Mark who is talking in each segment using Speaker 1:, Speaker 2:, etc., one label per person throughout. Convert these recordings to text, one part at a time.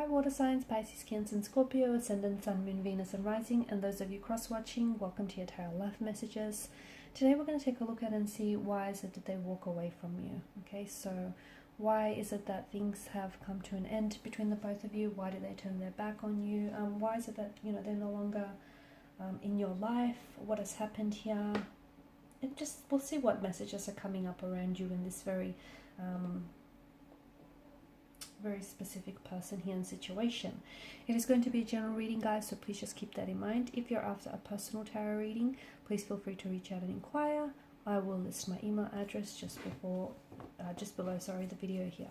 Speaker 1: Hi water signs, Pisces, Cancer and Scorpio, Ascendant, Sun, Moon, Venus and Rising, and those of you cross-watching, welcome to your tarot life messages. Today we're going to take a look at and see why is it that they walk away from you. Okay, so why is it that things have come to an end between the both of you? Why do they turn their back on you? Why is it that, you know, they're no longer in your life? What has happened here? And just, we'll see what messages are coming up around you in this very specific person here and situation. It is going to be a general reading, guys, so please just keep that in mind. If you're after a personal tarot reading, please feel free to reach out and inquire. I will list my email address just below the video here.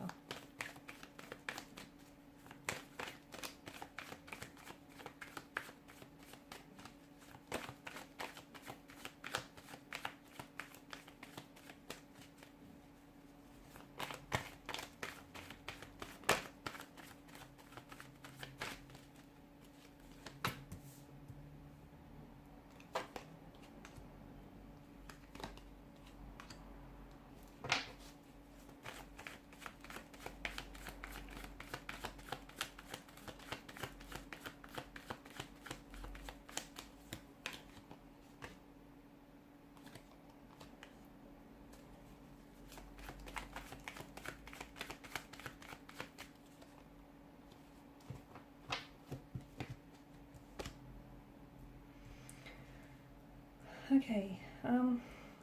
Speaker 1: Okay,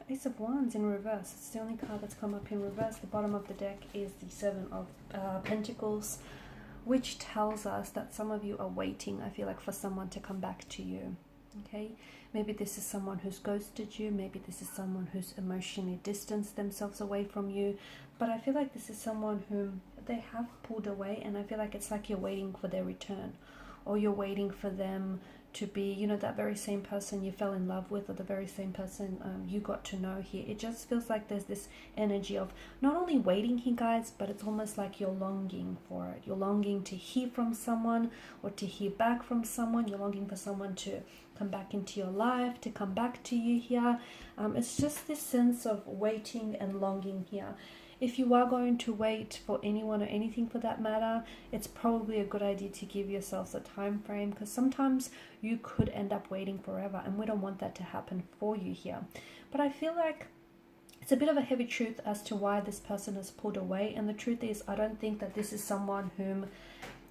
Speaker 1: Ace of Wands in reverse. It's the only card that's come up in reverse. The bottom of the deck is the Seven of Pentacles, which tells us that some of you are waiting, I feel like, for someone to come back to you. Okay, maybe this is someone who's ghosted you, maybe this is someone who's emotionally distanced themselves away from you, but I feel like this is someone whom they have pulled away, and I feel like it's like you're waiting for their return, or you're waiting for them to be, you know, that very same person you fell in love with, or the very same person you got to know here. It just feels like there's this energy of not only waiting here, guys, but it's almost like you're longing for it. You're longing to hear from someone, or to hear back from someone. You're longing for someone to come back into your life, to come back to you here. It's just this sense of waiting and longing here. If you are going to wait for anyone or anything for that matter, it's probably a good idea to give yourselves a time frame, because sometimes you could end up waiting forever, and we don't want that to happen for you here. But I feel like it's a bit of a heavy truth as to why this person has pulled away, and the truth is, I don't think that this is someone whom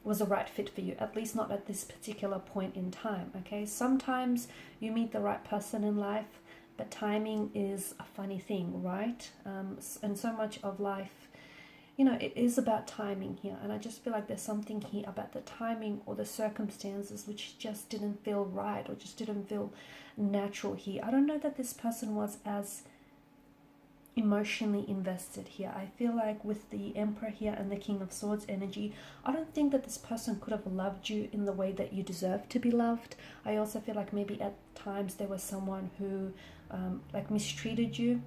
Speaker 1: was a right fit for you, at least not at this particular point in time. Okay, sometimes you meet the right person in life, but timing is a funny thing, right? And so much of life, you know, it is about timing here. And I just feel like there's something here about the timing or the circumstances which just didn't feel right, or just didn't feel natural here. I don't know that this person was as emotionally invested here. I feel like with the Emperor here and the King of Swords energy, I don't think that this person could have loved you in the way that you deserve to be loved. I also feel like maybe at times there was someone who like mistreated you,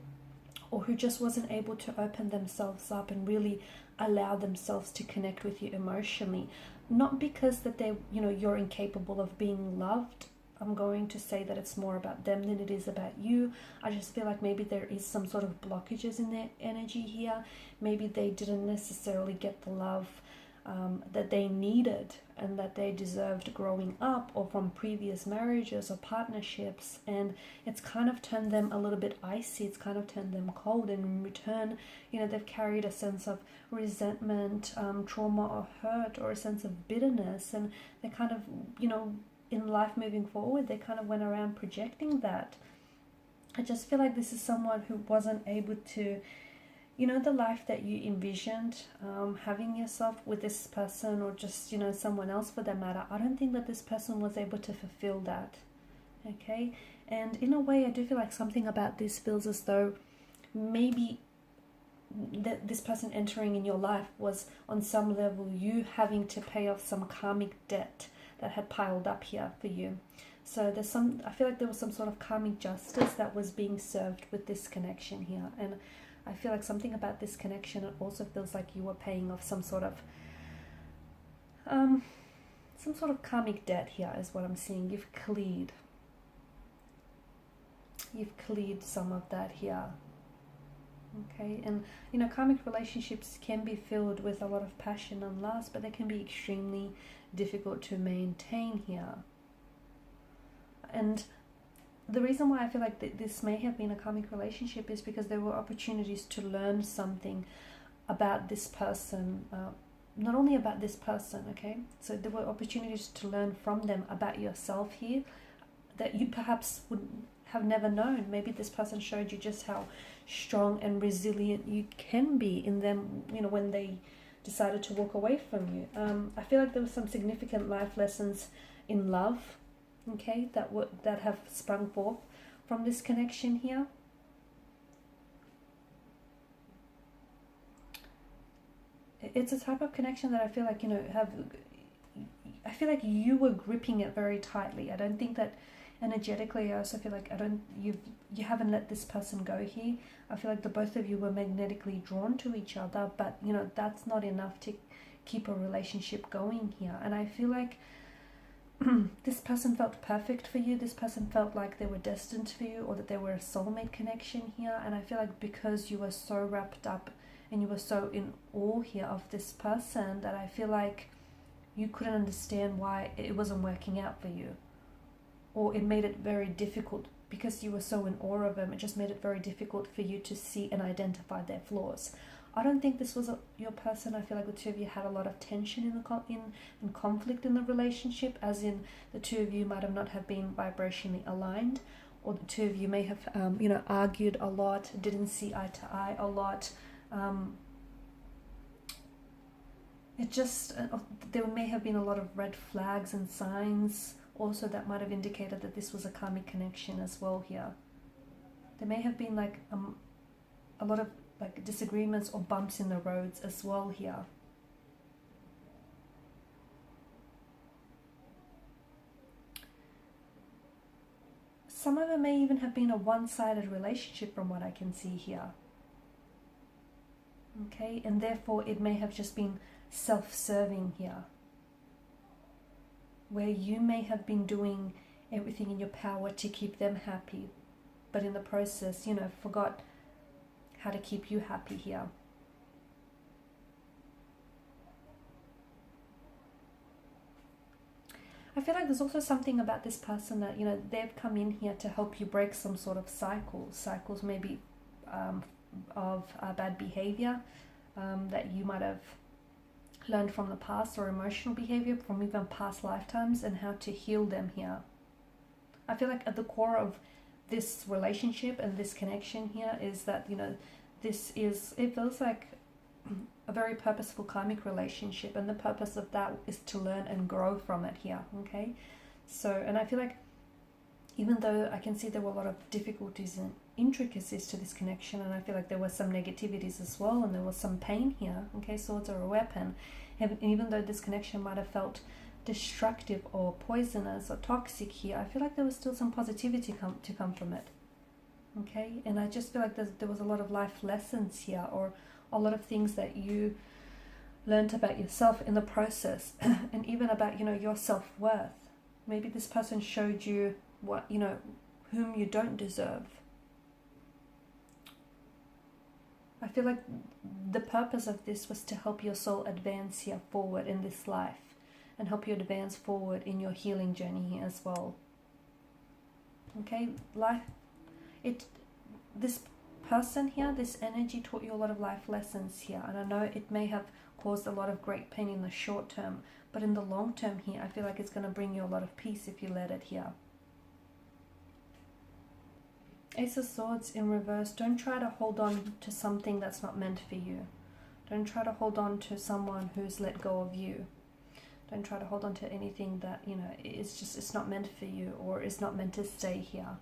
Speaker 1: or who just wasn't able to open themselves up and really allow themselves to connect with you emotionally. Not because that they, you know, you're incapable of being loved. I'm going to say that it's more about them than it is about you. I just feel like maybe there is some sort of blockages in their energy here. Maybe they didn't necessarily get the love that they needed and that they deserved growing up, or from previous marriages or partnerships, and it's kind of turned them a little bit icy. It's kind of turned them cold, and in return, you know, they've carried a sense of resentment, trauma or hurt, or a sense of bitterness, and they kind of, you know, in life moving forward, they kind of went around projecting that. I just feel like this is someone who wasn't able to, you know, the life that you envisioned having yourself with this person, or just, you know, someone else for that matter. I don't think that this person was able to fulfill that. Okay, and in a way, I do feel like something about this feels as though maybe that this person entering in your life was on some level you having to pay off some karmic debt that had piled up here for you. So there's some, I feel like there was some sort of karmic justice that was being served with this connection here. And I feel like something about this connection, it also feels like you were paying off some sort of karmic debt here is what I'm seeing. You've cleared some of that here. Okay, and you know, karmic relationships can be filled with a lot of passion and lust, but they can be extremely difficult to maintain here. And the reason why I feel like this may have been a karmic relationship is because there were opportunities to learn something about this person, not only about this person, okay? So there were opportunities to learn from them about yourself here that you perhaps would have never known. Maybe this person showed you just how strong and resilient you can be in them, you know, when they decided to walk away from you. I feel like there were some significant life lessons in love, okay, that have sprung forth from this connection here. It's a type of connection that I feel like, you know, I feel like you were gripping it very tightly. I don't think that energetically, I also feel like you haven't let this person go here. I feel like the both of you were magnetically drawn to each other, but you know, that's not enough to keep a relationship going here. And I feel like this person felt perfect for you. This person felt like they were destined for you, or that they were a soulmate connection here. And I feel like because you were so wrapped up and you were so in awe here of this person, that I feel like you couldn't understand why it wasn't working out for you, or it made it very difficult because you were so in awe of them. It just made it very difficult for you to see and identify their flaws. I don't think this was your person. I feel like the two of you had a lot of tension in conflict in the relationship, as in the two of you might have not have been vibrationally aligned, or the two of you may have you know, argued a lot, didn't see eye to eye a lot. It just there may have been a lot of red flags and signs also that might have indicated that this was a karmic connection as well here. There may have been like a lot of like disagreements or bumps in the roads as well here. Some of it may even have been a one-sided relationship from what I can see here. Okay, and therefore it may have just been self-serving here, where you may have been doing everything in your power to keep them happy, but in the process, you know, forgot how to keep you happy here. I feel like there's also something about this person that, you know, they've come in here to help you break some sort of cycles maybe of bad behavior that you might have learned from the past, or emotional behavior from even past lifetimes, and how to heal them here. I feel like at the core of this relationship and this connection here is that, you know, it feels like a very purposeful karmic relationship, and the purpose of that is to learn and grow from it here, okay? So, and I feel like even though I can see there were a lot of difficulties and intricacies to this connection, and I feel like there were some negativities as well, and there was some pain here, okay? Swords are a weapon. And even though this connection might have felt destructive or poisonous or toxic here, I feel like there was still some positivity to come from it, okay? And I just feel like there was a lot of life lessons here, or a lot of things that you learned about yourself in the process, and even about, you know, your self-worth. Maybe this person showed you what, you know, whom you don't deserve. I feel like the purpose of this was to help your soul advance here forward in this life, and help you advance forward in your healing journey here as well. Okay, this person here, this energy taught you a lot of life lessons here, and I know it may have caused a lot of great pain in the short term, but in the long term here, I feel like it's going to bring you a lot of peace if you let it here. Ace of Swords in reverse. Don't try to hold on to something that's not meant for you. Don't try to hold on to someone who's let go of you. Don't try to hold on to anything that, you know, it's not meant for you, or is not meant to stay here.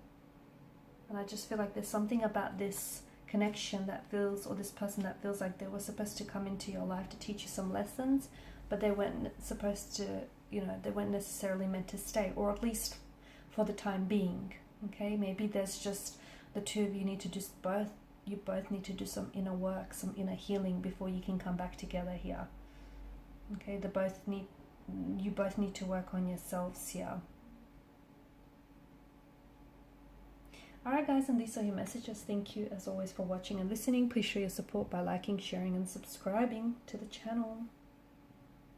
Speaker 1: And I just feel like there's something about this connection that feels, or this person that feels like they were supposed to come into your life to teach you some lessons, but they weren't supposed to, you know, they weren't necessarily meant to stay, or at least for the time being. Okay, maybe there's just the two of you need to just you both need to do some inner work, some inner healing before you can come back together here. Okay, you both need to work on yourselves here. Alright guys, and these are your messages. Thank you as always for watching and listening. Please show your support by liking, sharing and subscribing to the channel.